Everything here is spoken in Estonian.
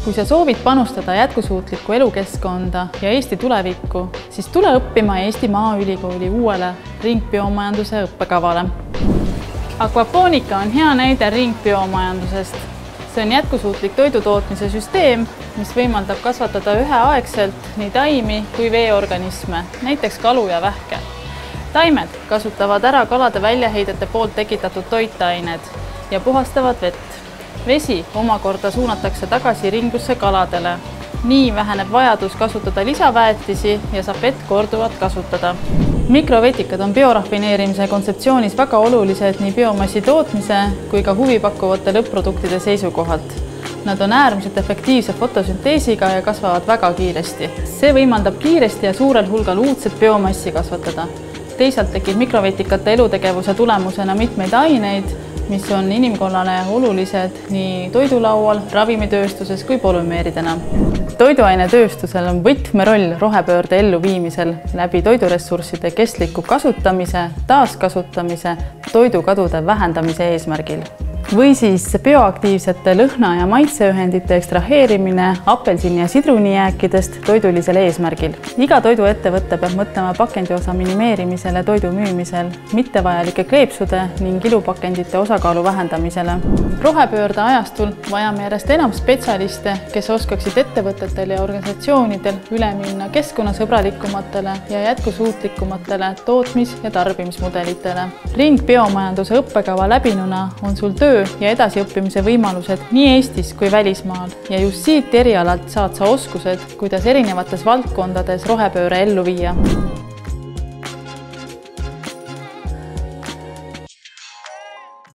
Kui sa soovid panustada jätkusuutlikku elukeskkonda ja Eesti tulevikku, siis tule õppima Eesti Maaülikooli uuele ringbiomajanduse õppekavale. Aquaponica on hea näide ringbiomajandusest. See on jätkusuutlik toidutootmise süsteem, mis võimaldab kasvatada üheaegselt nii taimi kui veeorganisme, näiteks kalu ja vähke. Taimed kasutavad ära kalade väljaheidete poolt tekitatud toitained ja puhastavad vett. Vesi omakorda suunatakse tagasi ringlusse kaladele. Nii väheneb vajadus kasutada lisaväetisi ja saab vett korduvalt kasutada. Mikrovetikad on biorafineerimise kontseptsioonis väga olulised nii biomassi tootmise kui ka huvipakkuvate lõpp-produktide seisukohalt. Nad on äärmiselt efektiivse fotosünteesiga ja kasvavad väga kiiresti. See võimaldab kiiresti ja suurel hulgal uudset biomassi kasvatada. Teisalt tekib mikrovetikate elutegevuse tulemusena mitmeid aineid, mis on inimkonnale olulised nii toidulaual, ravimitööstuses kui polümeeridena. Toiduainetööstusel on võtmeroll rohepöörde elluviimisel läbi toiduressursside kestliku kasutamise, taaskasutamise, toidukadude vähendamise eesmärgil. Või siis bioaktiivsete lõhna- ja maitseühendite ekstraheerimine apelsini- ja sidrunijääkidest toidulisel eesmärgil. Iga toiduettevõte peab mõtlema pakendiosa minimeerimisele toidu müümisel, mittevajalike kleepsude ning ilupakendite osakaalu vähendamisele. Rohepöörde ajastul vajame järjest enam spetsialiste, kes oskaksid ettevõtetel ja organisatsioonidel üle minna keskkonnasõbralikumatele ja jätkusuutlikumatele tootmis- ja tarbimismudelitele. Ringbiomajanduse õppekava läbinuna on sul töö ja edasiõppimise võimalused nii Eestis kui välismaal ja just siit erialalt saad sa oskused, kuidas erinevates valdkondades rohepööre ellu viia.